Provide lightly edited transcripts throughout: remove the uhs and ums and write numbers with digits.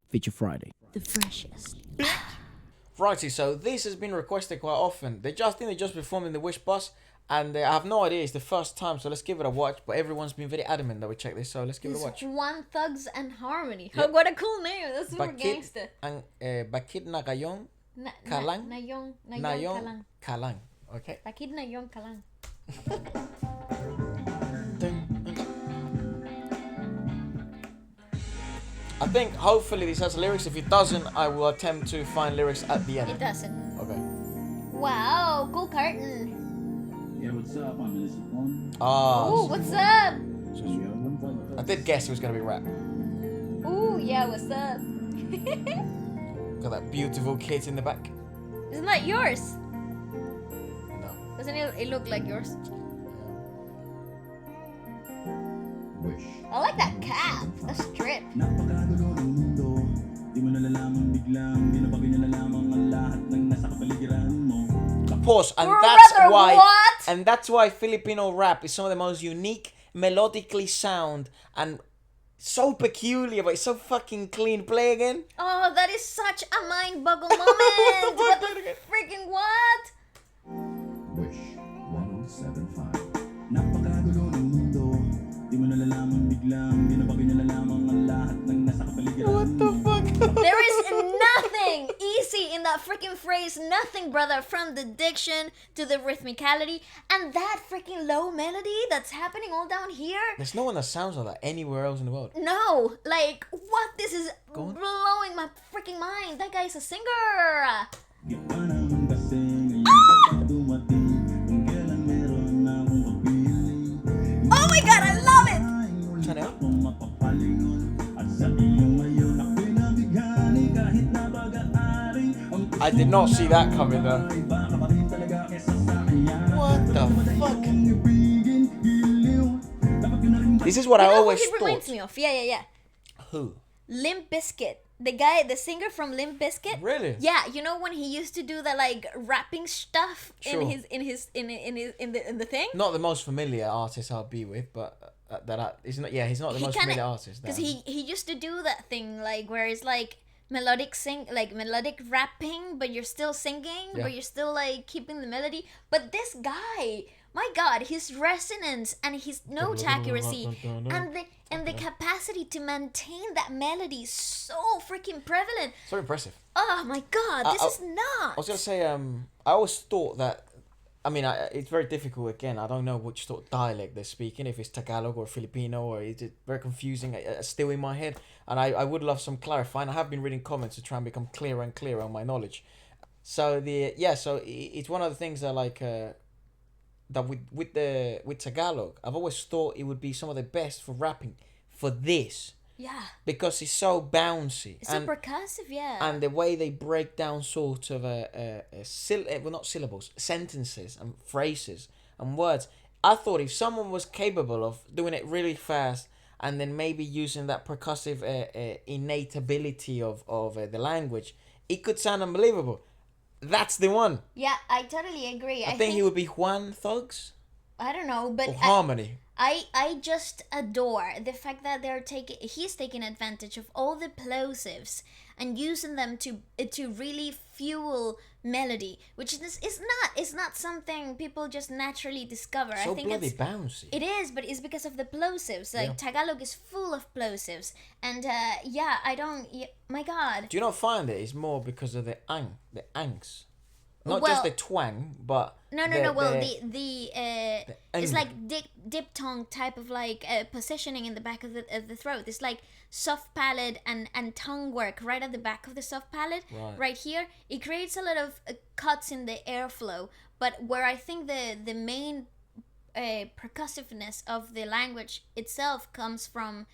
Feature Friday. The freshest. Righty, so this has been requested quite often. They just performed in the Wish Bus, and I have no idea, it's the first time, so let's give it a watch. But everyone's been very adamant that we check this, so let's give it a watch. JuanThugs and Harmony. Yeah. What a cool name. That's super Bakit gangster. and Bakit na Ngayon Kalang? Ngayon Ngayon Kalang. Kalang. Okay. Bakit Ngayon Kalang. I think hopefully this has lyrics. If it doesn't, I will attempt to find lyrics at the end. It doesn't. Okay. Wow, cool carton. Yeah, what's up? I'm Felicipino. Ooh, what's up? I did guess it was going to be rap. Ooh, yeah, what's up? Got that beautiful kid in the back. Isn't that yours? No. Doesn't it look like yours? Wish. I like that cap. That's drip. Napakagulo ng mundo. Di mo nalalaman biglang binabagay na lamang ang lahat ng nasa kapaligiran mo. Pause. And Brother, that's why. what? And that's why Filipino rap is some of the most unique, melodically sound, and so peculiar, but it's so fucking clean. Play again. Oh, that is such a mind-boggle moment. What the freaking what? Wish 1075. Napakagulo ng mundo. Di mo nalalaman biglang binabagay na lamang ang lahat ng nasa kapaligiran What the mo. fuck? There is nothing easy in that freaking phrase. Nothing, brother. From the diction to the rhythmicality and that freaking low melody that's happening all down here. There's no one that sounds like that anywhere else in the world. No, like what? This is Go on. blowing my freaking mind. That guy is a singer. Di pa naman kasi ngayon dumating kung kailan meron akong kapili. Oh my god, I love it. Turn it up. Kung mapapalingon at sa iyong ngayon ako'y nabighani kahit na baga-ari ang I did not see that coming though. iba ka pa rin talaga kesa sa kanya. What the fuck? Kung ibigin, giliw. Dapat yun na rin This is what I You know who always he reminds thought. me of? Yeah. Who? Limp Bizkit. The singer from Limp Bizkit. Really? Yeah, you know when he used to do the like rapping stuff Sure. in the thing. Not the most familiar artist I'll be with, but he's not. Yeah, he's not the most familiar artist. Because he used to do that thing like where it's like melodic rapping, but you're still singing, Yeah. but you're still like keeping the melody. But this guy, my God, his resonance and his note accuracy and the capacity to maintain that melody is so freaking prevalent. so impressive. Oh my God, this is I not. was gonna say, I always thought that. I mean, it's very difficult. Again, I don't know which sort of dialect they're speaking. If it's Tagalog or Filipino, or it's very confusing. Still in my head, and I would love some clarifying. I have been reading comments to try and become clearer and clearer on my knowledge. So it's one of the things that like that with Tagalog, I've always thought it would be some of the best for rapping for this. Yeah, Because it's so bouncy it's so percussive. Yeah, and the way they break down sort of not syllables, sentences and phrases and words. I thought if someone was capable of doing it really fast and then maybe using that percussive innate ability of the language, it could sound unbelievable. That's the one. yeah, I totally agree. I think he would be JuanThugs I don't know, but or Harmony. I just adore the fact that he's taking advantage of all the plosives and using them to really fuel melody, which is not something people just naturally discover. So I think bloody it's bouncy. it is, but it's because of the plosives. Like Yeah. Tagalog is full of plosives, and my God. Do you not find it? It's more because of the angs. Not Well- just the twang, but No. Well, it's ang. like diphthong type of like positioning in the back of the throat. It's like soft palate and tongue work right at the back of the soft palate, right here. It creates a lot of cuts in the airflow. But where I think the main percussiveness of the language itself comes from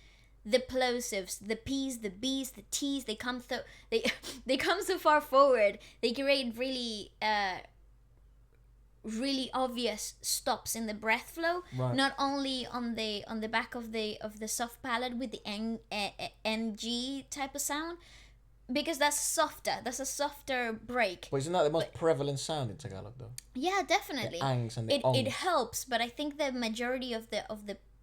the plosives, the P's, the B's, the T's. They come they come so far forward. They create really really obvious stops in the breath flow, Right. not only on the back of the soft palate with the ng type of sound, because that's a softer break. But isn't that the most prevalent sound in Tagalog though? Yeah, definitely. The angs and the it ongs. helps, but I think the majority of the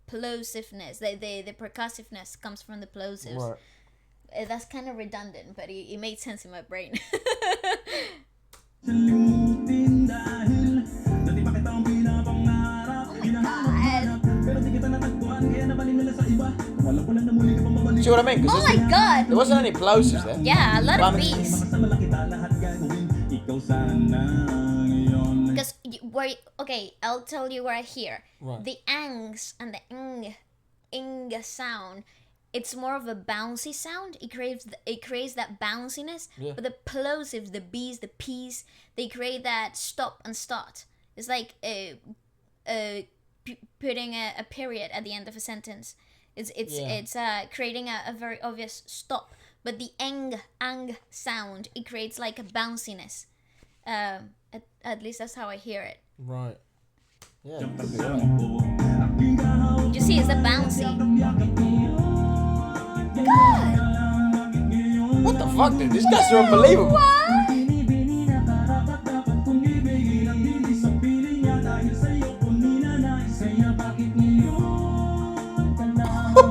plosiveness, the percussiveness comes from the plosives. Right. that's kind of redundant, but it made sense in my brain. Salimutin dahil dati pa kitang pinapangarap. Hinahanap pero di kita natagpuan kaya nabaling nila sa iba. Wala ko lang na muli ka pang babalik. See what I mean? Oh my god! There wasn't any plosives there. Yeah, a lot of beats. Makasama kita lahat gagawin. Ikaw sana ngayon. Because okay, I'll tell you right here. Right. The angs and the ing sound, it's more of a bouncy sound. It creates that bounciness. Yeah. But the plosives, the b's, the p's, they create that stop and start. It's like putting a period at the end of a sentence. It's creating a very obvious stop. But the ang sound, it creates like a bounciness. At least that's how I hear it. Right. Yeah. You see, it's a bouncy. God! What the fuck, dude? These guys are unbelievable. What?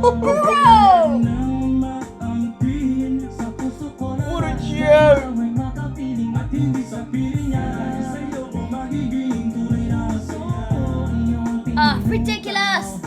Bro! What a joke! Ridiculous!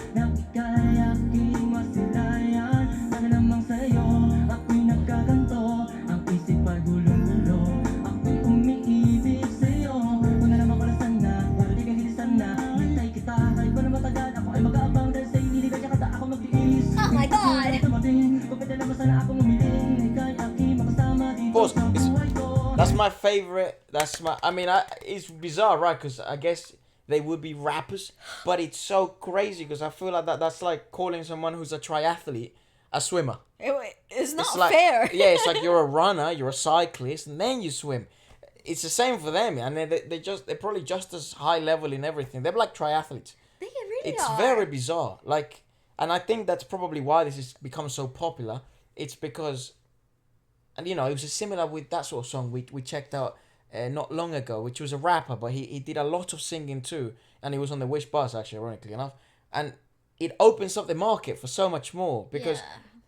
Oh my god! Pause. That's my favorite. It's bizarre, right? Because I guess they would be rappers, but it's so crazy because I feel like that's like calling someone who's a triathlete a swimmer. It's not like, fair. Yeah, it's like you're a runner, you're a cyclist, and then you swim. It's the same for them, and they're probably just as high level in everything. They're like triathletes. They really It's are. very bizarre. Like, and I think that's probably why this has become so popular. It's because, and it was similar with that sort of song we checked out not long ago, which was a rapper, but he did a lot of singing too, and he was on the Wish bus, actually, ironically enough, and it opens up the market for so much more because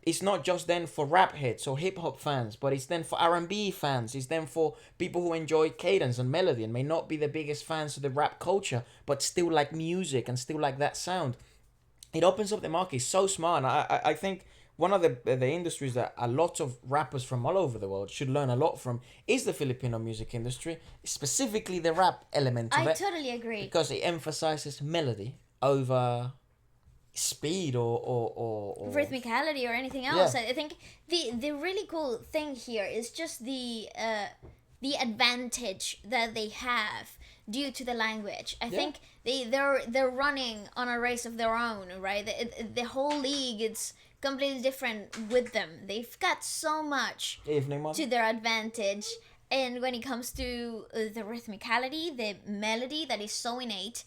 it's not just then for rap heads or hip hop fans, but it's then for R&B fans, it's then for people who enjoy cadence and melody and may not be the biggest fans of the rap culture, but still like music and still like that sound. It opens up the market. It's so smart, and I think one of the industries that a lot of rappers from all over the world should learn a lot from is the Filipino music industry, specifically the rap element of it. I totally agree. Because it emphasizes melody over speed or rhythmicality or anything else. Yeah. I think the really cool thing here is just the advantage that they have due to the language. I think they're running on a race of their own, right? The whole league, it's completely different with them. They've got so much to their advantage, and when it comes to the rhythmicality, the melody that is so innate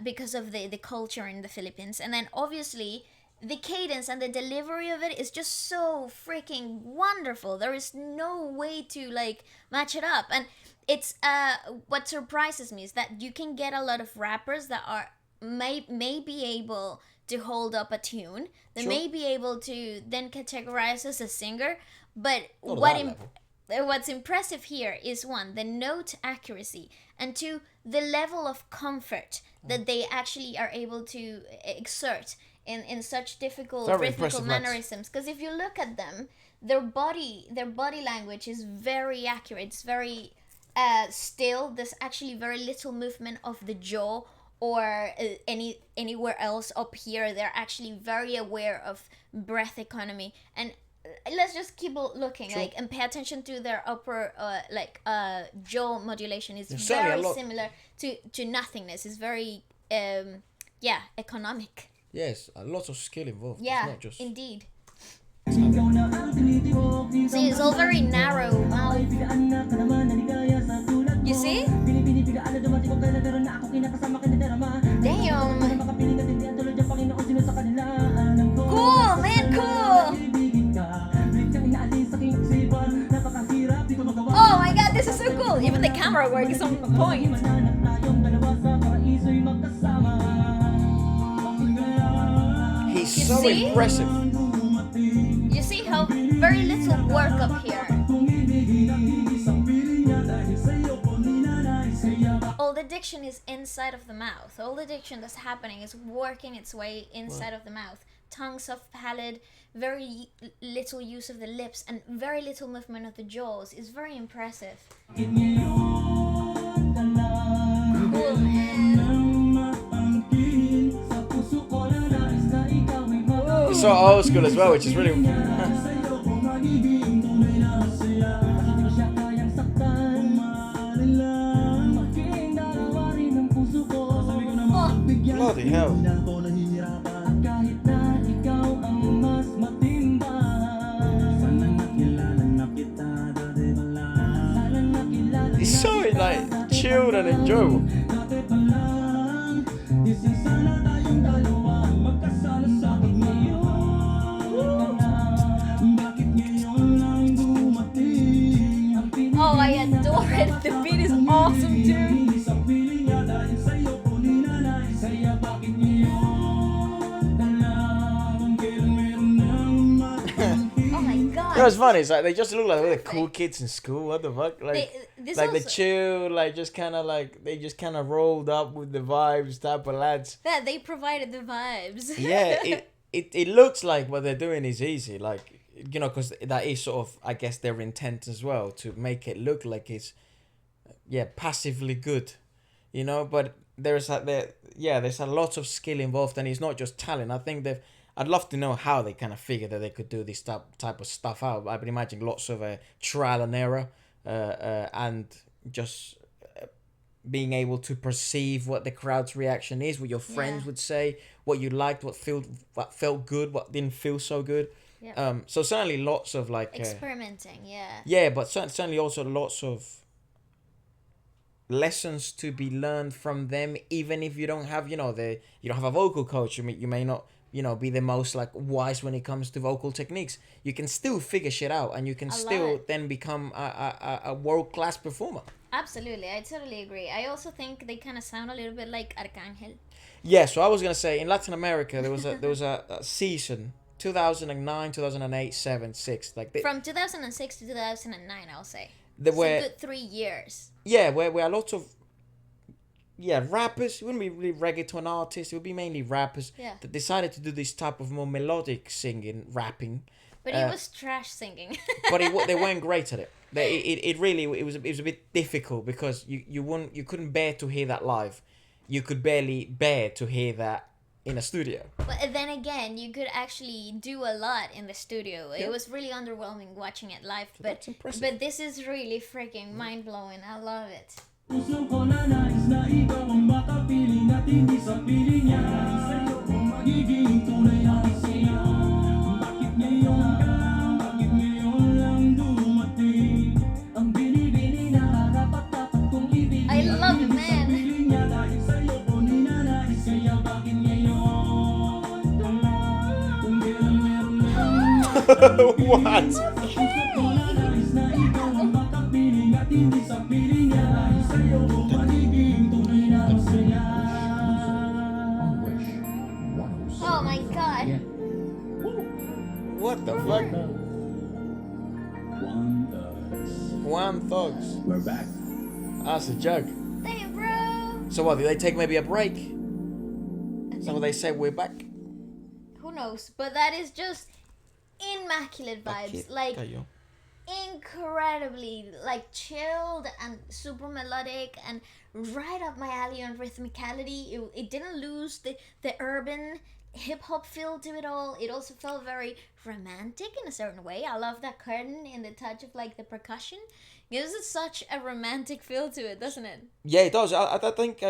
because of the culture in the Philippines, and then obviously the cadence and the delivery of it is just so freaking wonderful. There is no way to like match it up, and it's what surprises me is that you can get a lot of rappers that are may be able to hold up a tune. They may be able to then categorize as a singer, but what's impressive here is one, the note accuracy, and two, the level of comfort that they actually are able to exert in such difficult rhythmical mannerisms. Because if you look at them, their body language is very accurate. It's very still. There's actually very little movement of the jaw or anywhere else up here. They're actually very aware of breath economy, and let's just keep looking and pay attention to their upper jaw modulation is very similar to nothingness. It's very economic. Yes, a lot of skill involved. Yeah, it's not just... indeed. See, it's all very narrow mouth. You see? Damn. Cool, man, cool. Oh my god, this is so cool. Even the camera work is on point. He's so impressive. You see how very little work up here. All the diction is inside of the mouth. All the diction that's happening is working its way inside of the mouth. Tongue, soft palate, very little use of the lips, and very little movement of the jaws is very impressive. Cool, man. It's so old school as well, which is really... Bloody hell. It's so like chilled and enjoyable. Oh, I adore it. The beat is awesome too. You know, it's funny. It's like they just look like the cool kids in school. What the fuck? Like, they chill, like just kind of like they just kind of rolled up with the vibes type of lads. Yeah, they provided the vibes. Yeah, it looks like what they're doing is easy, like, you know, because that is sort of, I guess, their intent as well, to make it look like it's passively good, you know. But there's a lot of skill involved, and it's not just talent. I think I'd love to know how they kind of figured that they could do this type of stuff out. I would imagine lots of trial and error, and just being able to perceive what the crowd's reaction is, what your friends would say, what you liked, what felt good, what didn't feel so good. Yeah. So certainly lots of like experimenting. Yeah. Yeah, but certainly also lots of lessons to be learned from them, even if you don't have, you don't have a vocal coach. You may not, be the most like wise when it comes to vocal techniques. You can still figure shit out, and you can still then become a world-class performer. Absolutely, I totally agree. I also think they kind of sound a little bit like Arcángel. Yeah, so I was gonna say in Latin America there was a season 2009, 2008, 7, 6 from 2006 to 2009. I'll say there were a good 3 years. Yeah, where a lot of rappers. It wouldn't be really reggaeton artists. It would be mainly rappers that decided to do this type of more melodic singing, rapping. But it was trash singing. But they weren't great at it. It was a bit difficult because you couldn't bear to hear that live. You could barely bear to hear that in a studio. But then again, you could actually do a lot in the studio. It was really underwhelming watching it live. But this is really freaking mind blowing. I love it. Puso ko na nais na ikaw ang makapiling at hindi sa piling niya. Sa'yo kung magiging tunay ang siya. Bakit ngayon lang dumating ang binibini na karapat-dapat kong ibigin. I love it, man. Dahil sa'yo ko ninanais kaya bakit ngayon kung kailan meron lang. What? Okay. Oh my god. What the fuck? JuanThugs. We're back. That's a joke. Damn, bro. So what, did they take maybe a break? So they say we're back? Who knows? But that is just immaculate vibes. Bakit? Like Ngayon. incredibly like chilled and super melodic and right up my alley on rhythmicality. It didn't lose the urban hip-hop feel to it all. It also felt very romantic in a certain way. I love that curtain and the touch of like the percussion. Gives it such a romantic feel to it, doesn't it? Yeah, it does. I think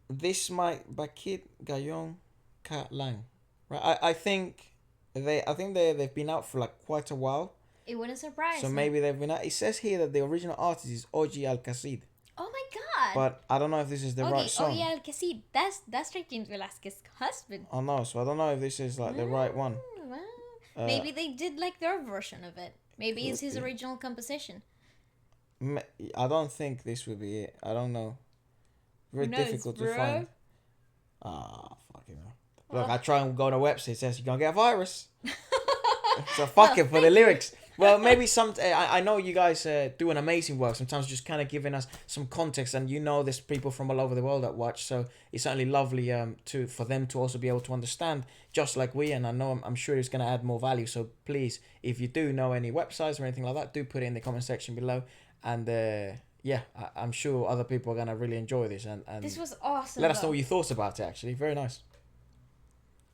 this might Bakit, Ngayon, Kat Lang. Right? I think they've been out for like quite a while. It wouldn't surprise me. So maybe they've been out. It says here that the original artist is Oji Alcacid. Oh my god. But I don't know if this is the right song. Oji Alcacid. That's Regine Velasquez's husband. I know, so I don't know if this is like the right one. Wow. Maybe they did like their version of it. Maybe it's his original composition. I don't think this would be it. I don't know. Very difficult to find. Fucking hell. Look, I try and go on a website. It says you're going to get a virus. So fuck it for the lyrics. Well, maybe I know you guys do an amazing work. Sometimes just kind of giving us some context, and there's people from all over the world that watch. So it's certainly lovely for them to also be able to understand, just like we. And I know I'm sure it's going to add more value. So please, if you do know any websites or anything like that, do put it in the comment section below. And I'm sure other people are going to really enjoy this. And this was awesome. Let us know what you thought about it. Actually, very nice.